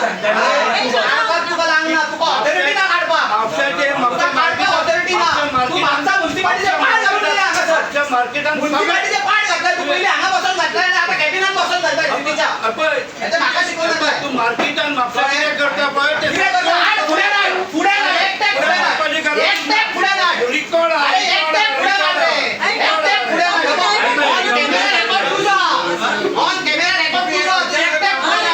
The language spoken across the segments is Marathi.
तुका लागना तुका ऑथॉरिटी ना काढपा ऑथॉरिटी ना तू मागचा म्युनिसिपालिटीचे पाड घालून दिले हांगा सर म्युनिसिपालिटीचे पाड घातला तू पहिले हांगा बसून घातला आणि आता कॅबिनेट बसून घालता सिटीच्या याचं माका शिकवलं काय तू मार्केटान म्हापसा कितें करता पळय ते पुढे ना एक टॅक पुढे ना एक टॅक पुढे ना रिकॉर्ड अरे एक टॅक पुढे ना रे एक टॅक पुढे ना ऑन कॅमेरा रेकॉर्ड तुझा ऑन कॅमेरा रेकॉर्ड तुझा एक टॅक पुढे ना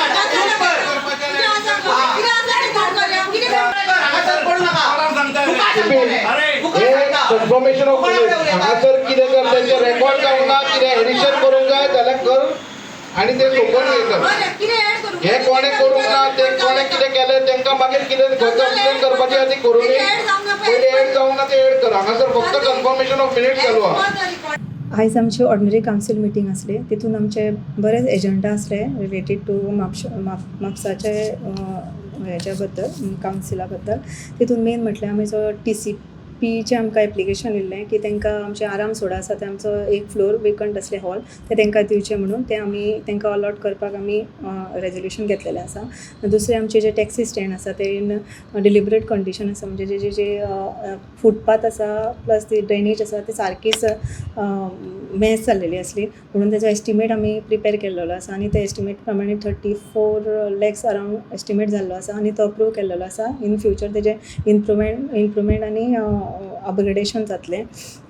कन्फर्मेशन ऑफ हांगासर कितें कर तेंचे रेकॉर्ड जावना कितें एडिशन करूंक जाय जाल्यार कर आनी ते सोंपोवन घेतात हे कोणे करूंक ना ते कोणे कितें केलें तेंकां मागीर कितें कंप्लेन करपाची आसा ती करूं पयलीं एड जावंक ना ते एड कर हांगासर फक्त कन्फर्मेशन ऑफ मिनिट्स चालू आहा. आयज आमची ऑर्डिनरी कावन्सील मिटींग आसली तितून आमचे बरेच एजंडा आसले रिलेटेड टू म्हापसाचे हेच्या बद्दल कावन्सिला बद्दल. तितून मेन म्हटल्यार आमी जो TCPचे आमकां एप्लिकेशन येयल्लें की तांकां आमचे आराम सोडा आसा ते आमचो एक फ्लोर वेकंट आसले हॉल ते तांकां दिवचे म्हणून ते आमी तांकां अलॉट करपाक आमी रेजोल्युशन घेतलेलें आसा. दुसरे आमचे जे टॅक्सी स्टँड आसा ते इन डिलिबरेट कंडिशन आसा म्हणजे जे फुटपाथ आसा प्लस ती ड्रेनेज आसा ती सारकीच मेस जाल्लेली आसली म्हणून तेजो एस्टिमेट आमी प्रिपेर केल्लो आसा आनी ते एस्टिमेट प्रमाणे 34 lakhs अरावंड एस्टिमेट जाल्लो आसा आनी तो अप्रूव केल्लो आसा. इन फ्युचर तेजे इम्प्रुवमेंट आनी अपग्रेडेशन जातलें.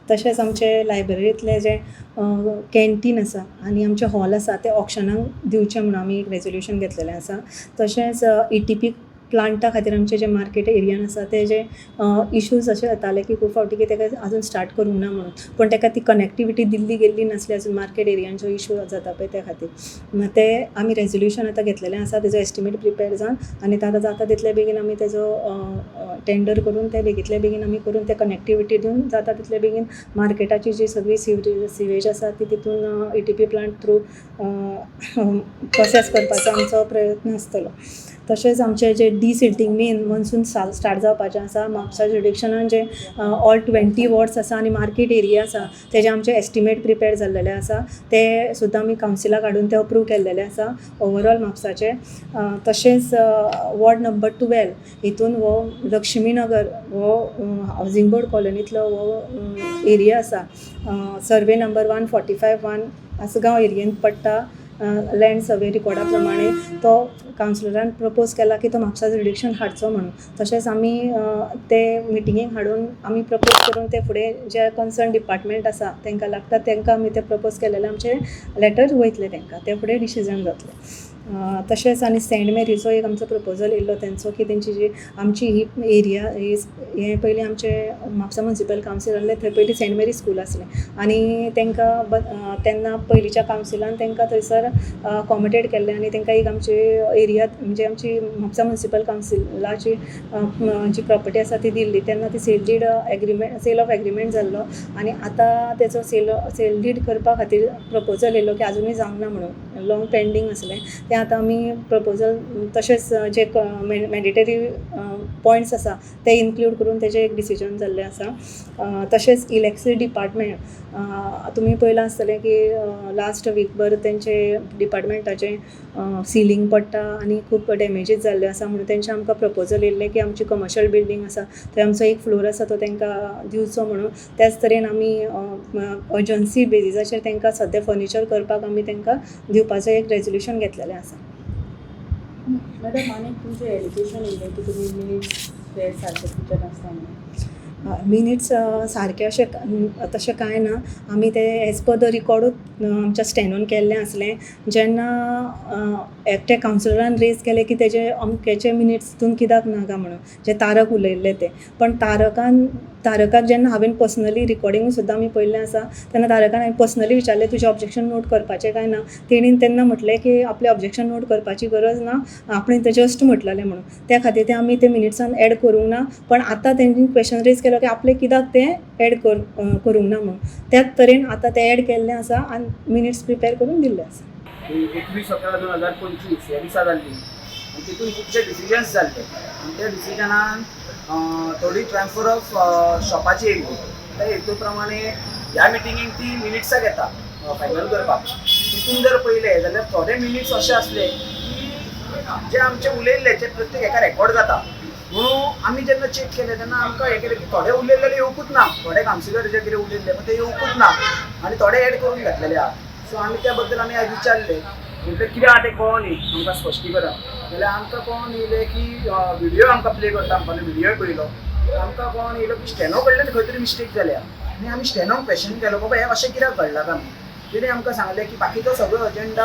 तशेंच आमचे लायब्ररींतले जे कॅन्टीन आसा आनी आमचे हॉल आसा ते ऑक्शनाक दिवचे म्हणून आमी एक रेजोल्युशन घेतलेलें आसा. तशेंच ETP प्लांटा खातीर आमचे जे मार्केट एरियान आसा ते जे इश्यूज अशे जाताले की खूब फावटी की ताका आजून स्टार्ट करूंक ना म्हणून पण ताका ती कनेक्टिविटी दिल्ली गेल्ली नासली आजून मार्केट एरियान जो इश्यू जाता पळय त्या खातीर ते आमी रेजोल्युशन आतां घेतलेलें आसा. तेजो एस्टिमेट प्रिपेर जावन आनी ताका जाता तितले बेगीन आमी तेजो टेंडर करून ते बेगीतले बेगीन आमी करून ते कनेक्टिविटी दिवन जाता तितले बेगीन मार्केटाची जी सगळी सिवेज आसा ती तितून ETP प्लांट थ्रू प्रोसेस करपाचो आमचो प्रयत्न आसतलो. तशेंच आमचे जे डिसिल्टिंग मेन मनसून स्टार्ट जावपाचें आसा म्हापसा जुडिक्शनान जे ऑल 20 वॉर्ड्स आसा आनी मार्केट एरिया आसा तेजे आमचे एस्टिमेट प्रिपेर जाल्लेले आसा ते सुद्दां आमी कावन्सिलाक हाडून ते अप्रूव केल्लेले आसा ओवरऑल म्हापसाचे. तशेंच वॉर्ड नंबर 12 हितून हो लक्ष्मीनगर हो हावजींग बोर्ड कॉलनींतलो हो एरिया आसा सर्वे नंबर 145 आसगांव एरियेंत पडटा. लँड सर्वे रिकॉर्डा प्रमाणे तो कावन्सिलरान प्रपोज केला की तो म्हापसा जुडिक्शन हाडचो म्हणून. तशेंच आमी ते मिटिंगेक हाडून आमी प्रपोज करून ते फुडें जे कन्सर्न डिपार्टमेंट आसा तांकां लागता तांकां आमी ते प्रपोज केलेले आमचे लेटर वयतले तांकां ते फुडें डिसिजन जातलें. तशेंच आनी सेंट मेरीचो एक आमचो प्रपोजल येयल्लो तेंचो की तेंची जी आमची ही एरिया हे पयलीं आमचे म्हापसा म्युनिसिपल कावन्सील आहलें थंय पयलीं सेंट मेरी स्कूल आसलें आनी तांकां तेन्ना पयलींच्या कावन्सिलान तांकां थंयसर अकोमोडेट केल्लें आनी तांकां एक आमचे एरियांत म्हणजे आमची म्हापसा म्युनिसिपल कावन्सिलाची जी प्रॉपर्टी आसा ती दिल्ली तेन्ना ती सेल ऑफ एग्रीमेंट जाल्लो आनी आतां तेचो सेल डीड करपा खातीर प्रपोजल येयल्लो की आजुनूय जावंक ना म्हणून लॉंग पेंडींग आसलें तें आतां आमी प्रपोजल तशेंच जे मॅन्डेटरी पॉयंट्स आसा ते इन्क्लूड करून तेजें एक डिसिजन जाल्लें आसा. तशेंच इलेक्ट्रिसिटी डिपार्टमेंट तुमी पळयलां आसतलें की लास्ट वीकभर तेंचे डिपार्टमेंटाचें सिलींग पडटा आनी खूब डॅमेजीस जाल्ले आसा म्हणून तेंचें आमकां प्रपोजल येयल्लें की आमची कमर्शियल बिल्डींग आसा थंय आमचो एक फ्लोर आसा तो तांकां दिवचो म्हणून. त्याच तरेन आमी अर्जन्सी बेजिसाचेर तांकां सद्या फर्निचर करपाक आमी तांकां दिवपाचें एक रेजोल्युशन घेतलेलें आसा. मॅडम आनी तुमचें एड्युकेशन येयलें की तुमी मिनिट्स ते सारके टिचर आसता मिनिट्स सारके अशें तशें कांय ना. आमी ते एज पर द रिकॉर्डूच आमच्या स्टॅनोन केल्लें आसलें. जेन्ना एकटे कावन्सिलरान रेज केलें की तेजे अमकेचे मिनिट्स तितून कित्याक नाका म्हणून जे तारक उलयल्ले ते पण तारकाक जेन्ना हांवें पर्सनली रिकॉर्डिंग सुद्दां आमी पळयल्लें आसा तेन्ना तारकान हांवें पर्सनली विचारलें तुजें ऑब्जेक्शन नोट करपाचें काय ना. तेणीन तेन्ना म्हटलें की आपलें ऑब्जेक्शन नोट करपाची गरज ना आपणें तें जस्ट म्हटलें म्हणून त्या खातीर ते आमी ते मिनिट्सान एड करूंक ना. पण आतां तेंच्यांनी क्वेश्चन रेज केलो की आपलें कित्याक तें एड करूंक ना म्हणून त्याच तरेन आतां तें एड केल्लें आसा आनी मिनिट्स प्रिपेर करून दिल्ले आसा. 21/11/2025 ह्या दिसा जाल्ली आनी तितून खुबशे डिसिजन्स जाल्ले आनी त्या डिसिजनान थोडी ट्रान्सफर ऑफ शॉपाची येयली. त्या हेतू प्रमाणे ह्या मिटिंगेक ती मिनिट्साक येता फायनल करपाक. तितून जर पळयलें जाल्यार थोडे मिनिट्स अशे आसले की जे आमचे उलयल्लेचे प्रत्येक एका रेकॉर्ड जाता म्हणून आमी जेन्ना चेक केले तेन्ना आमकां हें केलें की थोडे उलयलेले येवकूच ना, थोडे कावन्सिलर जे कितें उलयल्ले पण ते येवकूच ना आनी थोडे एड करून घातलेले आहा. सो आमी त्या बद्दल आमी आज विचारले म्हणजे कितें आहा तें कळोन न्ही आमकां स्पश्टीकरण जाल्यार आमकां कळोन येयलें की व्हिडियो आमकां प्ले करता आमकां व्हिडियो पळयलो आमकां कळोन येयलो की स्टेनो कडल्यान खंय तरी मिस्टेक जाल्या आनी आमी स्टेनोक क्वेश्चन केलो बाबा हें अशें कित्याक घडलां काय म्हणून. तेणी आमकां सांगलें की बाकीचो सगळो अजेंडा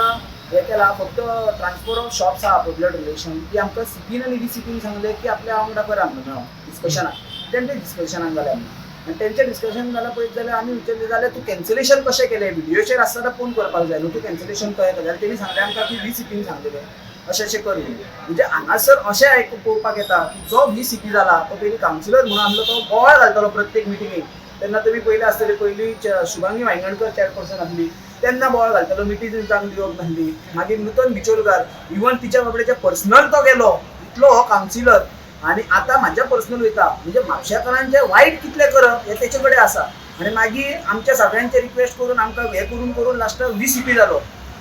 हें केला फक्त ट्रान्सफर ऑफ शॉप्स आहा पब्लिक रिलेशन ती आमकां सीपीन आनी डीसीपीन सांगलें की आपल्या वांगडा करा म्हणून डिस्कशनाक तेंचे डिस्कशनाक जालें आमी आनी तेंचें डिस्कशन जालां पळयत जाल्यार आमी विचारलें जाल्यार तूं कॅन्सलेशन कशें केलें व्हिडियोचेर आसतना फोन करपाक जाय न्हू तूं कॅन्सलेशन कळ्ळें जाल्यार तेणी सांगलें आमकां की डीसीपीन सांगलेलें अशें अशें कर म्हणून. म्हणजे हांगासर अशें पळोवपाक येता की जो VCP जाला तो पयलीं कावन्सिलर म्हणून आसलो तो बोवाळ घालतालो प्रत्येक मिटिंगेक. तेन्ना तुमी पयलीं आसतले पयलीं शुभांगी वांयगणकर चेअरपर्सन आसली तेन्ना बोवाळ घालतालो मिटिंगांक दिवप नासली. मागीर नूतन बिचोलकार इवन तिच्या बाबड्याचे पर्सनल तो गेलो इतलो हो कावन्सिलर आनी आतां म्हाज्या पर्सनल वयता म्हणजे म्हापशेकारांचें वायट कितलें करप हें तेचे कडेन आसा. आनी मागीर आमच्या सगळ्यांचे रिक्वेस्ट करून आमकां हें करून लास्टाक VCP जालो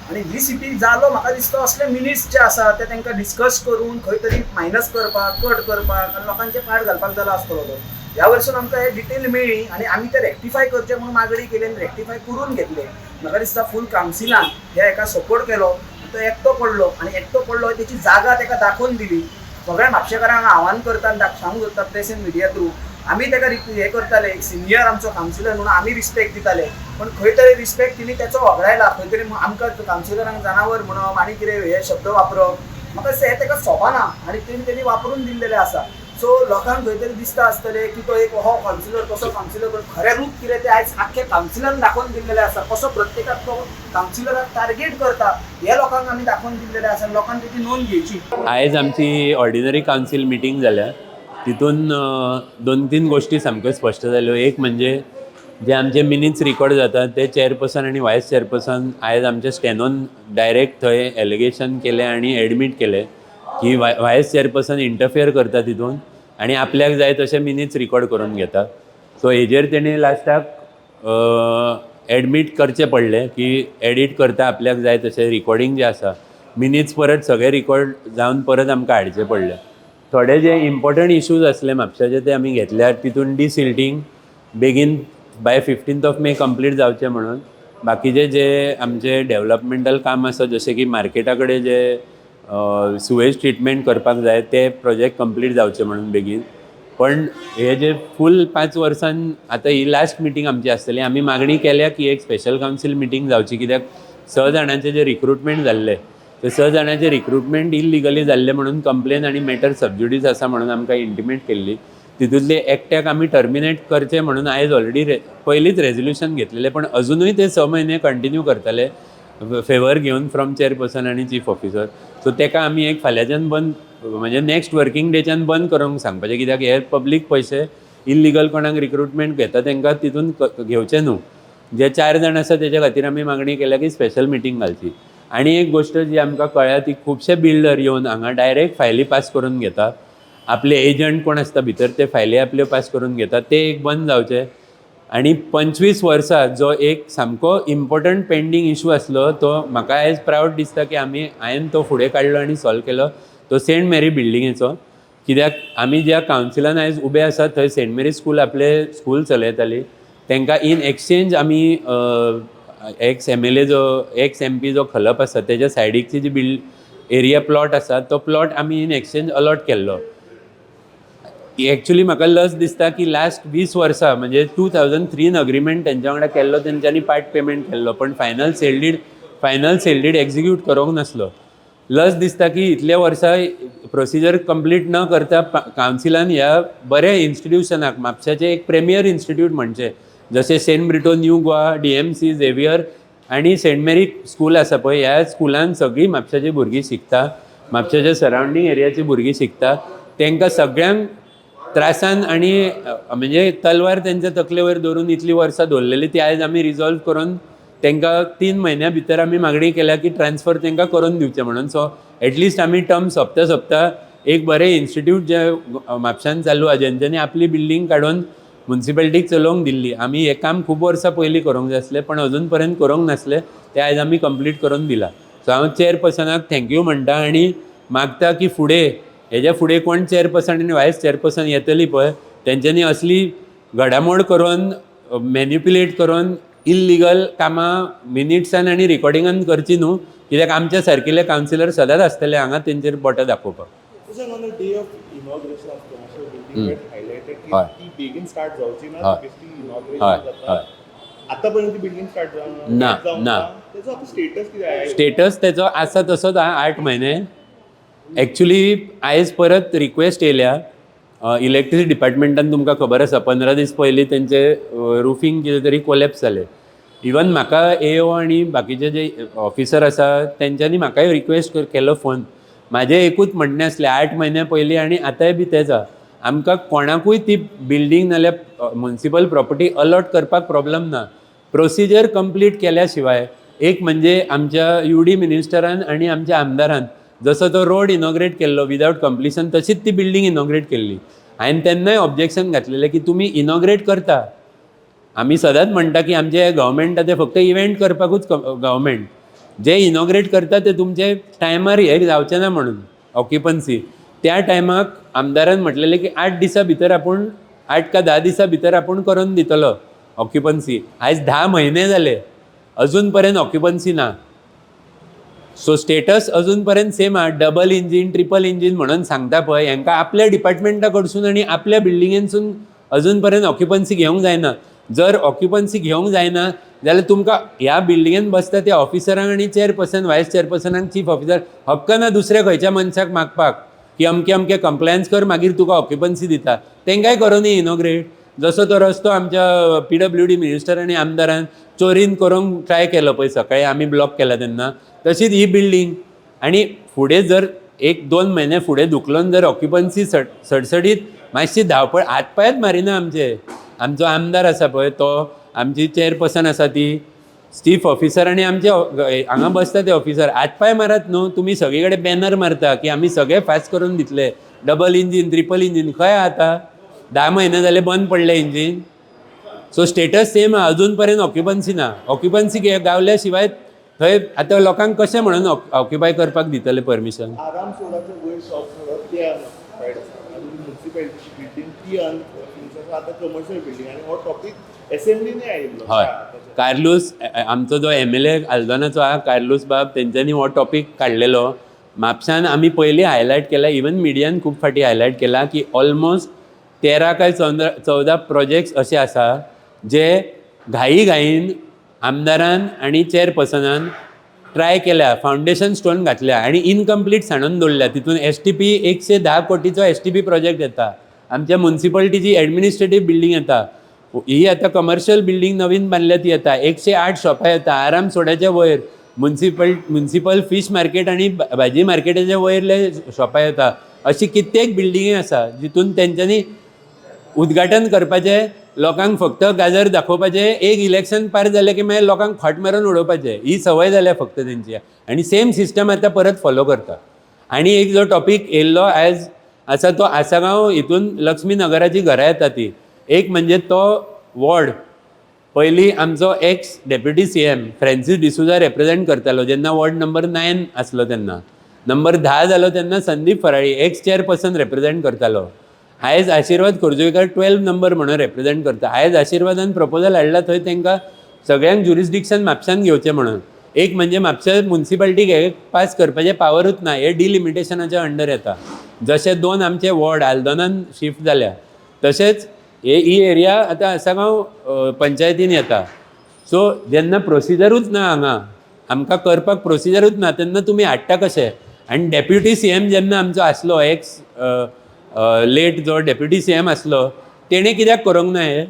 आनी VCP जालो म्हाका दिसता असले मिनिट्स जे आसा ते तांकां डिस्कस करून खंय तरी मायनस करपाक कट करपाक आनी लोकांचे पाड घालपाक जालो आसतलो तो. ह्या वर्सून आमकां हें डिटेल मेळ्ळी आनी आमी ते रेक्टिफाय करचे म्हणून मागणी केली आनी रेक्टिफाय करून घेतले. म्हाका दिसता फूल कावन्सिलान ह्या हेका सपोर्ट केलो तो एकटो पडलो तेची जागा ताका दाखोवन दिली. सगळ्या म्हापशेकारांक आव्हान करता सांगूंक सोदता प्रेस एंड मिडिया थ्रू आमी ताका हें करताले एक सिनियर आमचो कावन्सिलर म्हणून आमी रिस्पेक्ट दिताले पण खंय तरी रिस्पेक्ट तिणी तेचो वगडायला खंय तरी आमकां कावन्सिलरांक जनावर म्हणप आनी कितें हे शब्द वापरप म्हाका दिसता हें ताका सोबाना आनी तेणी वापरून दिल्लेलें आसा. सो लोकांक खंय तरी दिसता आसतलें की तो एक हो कावन्सिलर कसो कावन्सिलर पण खरें रूप कितें तें आयज आख्खे कावन्सिलान दाखोवन दिल्लेलें आसा. कसो प्रत्येकाक तो कावन्सिलराक टार्गेट करता हे लोकांक आमी दाखोवन दिल्लेलें आसा. लोकांनी तेची नोंद घेवची. आयज आमची ऑर्डिनरी कावन्सील मिटींग जाल्या तितून 2-3 गोष्टी सामक्यो स्पश्ट जाल्यो. एक म्हणजे जे आमचे मिनिट्स रिकॉर्ड जातात ते चेअरपर्सन आनी वायस चेअरपर्सन आयज आमच्या स्टेनोन डायरेक्ट थंय एलिगेशन केलें आनी एडमीट केलें की वायस चेअरपर्सन इंटरफियर करता तितून आनी आपल्याक जाय तशे मिनिट्स रिकॉर्ड करून घेता. सो हेजेर तेणी लास्टाक एडमीट करचें पडलें की एडीट करता आपल्याक जाय तशें रिकॉर्डिंग जें आसा मिनिट्स परत सगळे रिकॉर्ड जावन परत आमकां हाडचें पडलें. थोडे जे इम्पॉर्टंट इश्यूज आसले म्हापशाचे ते आमी घेतल्यार तितून डिसिल्टींग बेगीन बाय 15 मे कंप्लीट जावचें म्हणून. बाकीचे जे आमचे डेवलपमेंटल काम आसा जशें की मार्केटा कडेन जे सुवेज ट्रिटमेंट करपाक जाय ते प्रोजेक्ट कंप्लीट जावचे म्हणून बेगीन. पण हे जे फूल 5 वर्सान आतां ही लास्ट मिटींग आमची आसतली आमी मागणी केल्या की एक स्पेशल कावन्सील मिटींग जावची कित्याक 6 जाणांचे जे रिक्रुटमेंट जाल्ले ते 6 जाणांचे रिक्रुटमेंट इल्लिगली जाल्ले म्हणून कंप्लेन आनी मॅटर सबज्युडीस आसा म्हणून आमकां इंटिमेट केल्ली. तितूंतले एकट्याक आमी टर्मिनेट करचे म्हणून आयज ऑलरेडी पयलींच रेजोल्युशन घेतलेलें पण अजुनूय ते 6 म्हयने कंटिन्यू करतले फेवर घेवन फ्रॉम चेअरपर्सन आनी चीफ ऑफिसर. सो तेका आमी एक फाल्यांच्यान बंद म्हणजे नेक्स्ट वर्कींग डेच्यान बंद करूंक सांगपाचें कित्याक हे पब्लीक पयशे इल्लिगल कोणाक रिक्रुटमेंट घेता तांकां तितून घेवचे न्हू. जे 4 जाण आसा तेच्या खातीर आमी मागणी केल्या की स्पेशल मिटींग घालची. आनी एक गोश्ट जी आमकां कळ्ळ्या ती खुबशे बिल्डर येवन हांगा डायरेक्ट फायली पास करून घेता. आपले एजंट कोण आसता भितर ते फायली आपल्यो पास करून घेतात ते एक बंद जावचे. आनी 25 वर्सां जो एक सामको इम्पॉर्टंट पेंडींग इशू आसलो तो म्हाका आयज प्रावड दिसता की हांवें तो फुडें काडलो आनी सॉल्व केलो तो सेंट मेरी बिल्डिंगेचो. कित्याक आमी ज्या कावन्सिलान आयज उबे आसात थंय सेंट मेरी स्कूल आपले स्कूल चलयताली तांकां इन एक्सचेंज आमी एक्स MLA जो एक्स MP जो खलप आसा तेज्या सायडीकची जी एरिया प्लॉट आसा तो प्लॉट आमी इन एक्सचेंज अलॉट केल्लो. एक्चुली म्हाका लज दिसता की लास्ट 20 वर्सां म्हणजे 2003 अग्रिमेंट तेंच्या वांगडा केल्लो तेंच्यांनी पार्ट पेमेंट केल्लो पण फायनल सेल डीड एक्झिक्यूट करूंक नासलो. लज दिसता की इतल्या वर्सां प्रोसिजर कंप्लीट न करता कावन्सिलान ह्या बऱ्या इन्स्टिट्युशनाक म्हापशाचें एक प्रेमियर इन्स्टिट्यूट म्हणचें जशें saint Britto new Goa DMC Xavier आनी सेंट मेरी स्कूल आसा पळय ह्या स्कुलान सगळीं म्हापशाची भुरगीं शिकता म्हापशाच्या सरावंडींग एरियाची भुरगीं शिकता. तांकां सगळ्यांक त्रासान आनी म्हणजे तलवार तेंच्या तकले वयर दवरून इतलीं वर्सां दवरलेली ती आयज आमी रिजॉल्व करून तांकां 3 म्हयन्या भितर आमी मागणी केल्या की ट्रान्सफर तांकां करून दिवचें म्हणून. सो एटलिस्ट आमी टर्म सोंपता एक बरें इन्स्टिट्यूट जे म्हापशान चालू आहा जेंच्यांनी आपली बिल्डींग काडून म्युन्सिपालिटीक चलोवंक दिल्ली. आमी हें काम खूब वर्सां पयलीं करूंक जाय आसलें पण अजून पर्यंत करूंक नासलें तें आयज आमी कंप्लीट करून दिलां. सो हांव चेअरपर्सनाक थँक्यू म्हणटा आनी मागता की फुडें हेज्या फुडें कोण चेअरपर्सन आनी वायस चेअरपर्सन येतली पळय तेंच्यांनी असली घडामोड करून मॅन्युप्युलेट करून इल्लिगल कामां मिनिट्सान आनी रिकॉर्डिंगान करची न्हू, कित्याक आमच्या सारकिले कावन्सिलर सदांच आसतले हांगा तेंचेर बोटां दाखोवपाक. On the day of inauguration of commercial building, we had highlighted की हय. ती बेगीन स्टार्ट जावची ना, हय. बेश्टी हय inauguration जाता. हय आतापर्यंत ती बिल्डिंग स्टार्ट ना, ना. त्याचा आता स्टेटस किती आहे? स्टेटस तेचो आसा तसोच आहा 8 म्हयने. एक्चुली आयज परत रिक्वेस्ट येयल्या इलेक्ट्रिसिटी डिपार्टमेंटान, तुमकां खबर आसा 15 दीस पयलीं तेंचे रुफींग कितें तरी कोलॅप्स जालें. इवन म्हाका AO आनी बाकीचे जे ऑफिसर आसा तेंच्यांनी म्हाकाय रिक्वेस्ट केलो फोन. म्हाजें एकूच म्हणणें आसलें 8 म्हयने पयलीं आनी आतांय बी तेच आहा, आमकां कोणाकूय ती बिल्डींग नाल्यार म्युन्सिपल प्रॉपर्टी अलॉट करपाक प्रॉब्लम ना. प्रोसिजर कंप्लीट केल्या शिवाय एक म्हणजे आमच्या UD मिनिस्टरान आनी आमच्या आमदारान जसो तो रोड इनॉग्रेट केल्लो विदावट कंप्लिशन तशीच ती बिल्डींग इनॉग्रेट केल्ली. हांवें तेन्नाय ऑब्जेक्शन घातलेलें की तुमी इनॉग्रेट करता, आमी सदांच म्हणटा की आमचे गव्हर्मेंट ते फक्त इव्हेंट करपाकूच गव्हर्मेंट, जे इनॉग्रेट करता ते तुमचे टायमार हे जावचें ना म्हणून ऑक्युपन्सी. त्या टायमाक आमदारान म्हटलेलें की 8 दिसा भितर आपूण 8 का 10 दिसा भितर आपूण करून दितलो ऑक्युपन्सी. आयज 10 म्हयने जाले अजून पर्यंत ऑक्युपन्सी ना. सो स्टेटस अजून पर्यंत सेम आहा. डबल इंजीन ट्रिपल इंजीन म्हणून सांगता पळय हांकां आपल्या डिपार्टमेंटा कडसून आनी आपल्या बिल्डिंगेनसून अजून पर्यंत ऑक्युपन्सी घेवंक जायना. जर ऑक्युपन्सी घेवंक जायना जाल्यार तुमकां ह्या बिल्डिंगेन बसता त्या ऑफिसरांक आनी चेअरपर्सन वायस चेअरपर्सनाक चीफ ऑफिसर हक्क ना दुसऱ्या खंयच्या मनशाक मागपाक की अमके अमके कंप्लायन्स कर मागीर तुका ऑक्युपन्सी दिता. तेंकाय करूं न्ही इनॉग्रेट. जसो तो रस्तो आमच्या PWD मिनिस्टर आनी आमदारान चोरीन करूंक ट्राय केलो पळय सकाळी आमी ब्लॉक केला तेन्ना, तशीच ही बिल्डींग. आनी फुडें जर 1-2 म्हयने फुडें धुकलोन जर ऑक्युपन्सी सडसडीत मातशी धांवपळ हातपायच मारिना आमचे. आमचो आमदार आसा पळय तो, आमची चेअरपर्सन आसा ती, चीफ ऑफिसर आनी आमचे हांगा बसता ते ऑफिसर हातपाय मारत न्हू. तुमी सगळे कडेन बॅनर मारता की आमी सगळे फास्ट करून दितले, डबल इंजीन ट्रिपल इंजीन. खंय आतां 10 म्हयने जाले बंद पडले इंजीन. सो स्टेटस सेम आहा, अजून पर्यंत ऑक्युपन्सी ना. ऑक्युपन्सी गावल्या शिवाय थंय आतां लोकांक कशें म्हणून ऑक्युपाय करपाक दितले परमिशन. आराम सोडाचं वयर शॉप सोडप ते सायड आसा आनी म्युन्सिपालिटीची बिल्डींग ती आता कमर्शियल बिल्डींग आनी हो टॉपीक असेंब्लीने आयिल्लो. हय कार्लूस आमचो जो MLA आल्दोनाचो आहा कार्लूस बाब तेंच्यांनी हो टॉपीक काडलेलो. म्हापशान आमी पयलीं हायलायट केला, इवन मिडियान खूब फाटी हायलायट केला की ऑलमोस्ट 13 काय 14 प्रोजेक्ट्स असे आसा जे घाईन आमदारान आनी चेअरपर्सनान ट्राय केल्या, फावंडेशन स्टोन घातल्या आनी इनकम्प्लीट सांडून दवरल्या. तितून STP 110 कोटीचो STP प्रोजेक्ट येता, आमच्या म्युन्सिपालिटीची एडमिनिस्ट्रेटीव बिल्डींग येता, ही आतां कमर्शियल बिल्डींग नवीन बांदल्या ती येता, 108 शॉपां येता आराम सोड्याच्या वयर, म्युन्सिपल फीश मार्केट आनी भाजी मार्केटाच्या वयरले शॉपां येता. अशी कित्येक बिल्डिंगे आसा जितून तेंच्यांनी उद्घाटन करपाचें, लोकांक फक्त गाजर दाखोवपाचें, एक इलेक्शन पार जालें की मागीर लोकांक खोट मारून उडोवपाचें, ही संवय जाल्या फक्त तेंची. आनी सेम सिस्टम आतां परत फॉलो करता. आनी एक जो टॉपीक येयल्लो आयज आसा तो आसागांव हितून लक्ष्मी नगराची घरां येता ती. एक म्हणजे तो वॉर्ड पयलीं आमचो x deputy CM Francis D'Souza represent करतालो जेन्ना वॉर्ड नंबर 9 आसलो तेन्ना. नंबर 10 जालो तेन्ना संदीप फराळी एक्स चेअरपर्सन रिप्रेझेंट करतालो. आयज आशिर्वाद खोर्जुवेकर 12 नंबर म्हणून रिप्रेझेंट करता. आयज आशिर्वादान प्रपोजल हाडला थंय तांकां सगळ्यांक ज्युरिस्डिक्शन म्हापशान घेवचें म्हणून. एक म्हणजे म्हापशा म्युन्सिपालिटीक हे पास करपाचें पावरूच ना, हे डिलिमिटेशनाच्या अंडर येता. जशे 2 आमचे वॉर्ड आल्दोनान शिफ्ट जाल्या तशेंच ही एरिया आतां आसागांव पंचायतीन येता. सो जेन्ना प्रोसिजरूच ना हांगा, आमकां करपाक प्रोसिजरूच ना तेन्ना तुमी हाडटा कशें. आनी डेप्युटी CM जेन्ना आमचो आसलो एक्स लेट जो डेप्युटी CM आसलो तेणें कित्याक करूंक ना, हे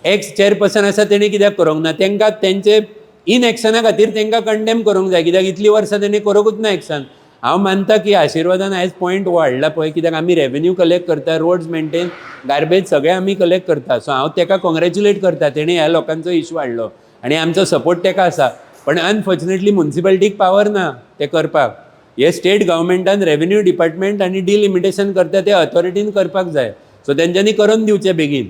एक्स चेअरपर्सन आसा तेणें कित्याक करूंक ना. तांकां तेंचे इनएक्शना खातीर तांकां कंडेम करूंक जाय, कित्याक इतलीं वर्सां तेणें करूंकूच ना एक्शन. हांव मानता की आशिर्वादान आयज पॉयंट हो हाडला पळय, कित्याक आमी रेवेन्यू कलेक्ट करता, रोड्स मेंटेन, गार्बेज सगळें आमी कलेक्ट करता. सो हांव ताका कॉंग्रेच्युलेट करता, तेणें ह्या लोकांचो इशू हाडलो आनी आमचो सपोर्ट ताका आसा. पण अनफॉर्च्युनेटली म्युन्सिपालिटीक पावर ना ते करपाक. हे स्टेट गव्हर्मेंटान रेवेन्यू डिपार्टमेंट आनी डिलिमिटेशन करता ते अथॉरिटीन करपाक जाय. सो तेंच्यांनी करून दिवचें बेगीन.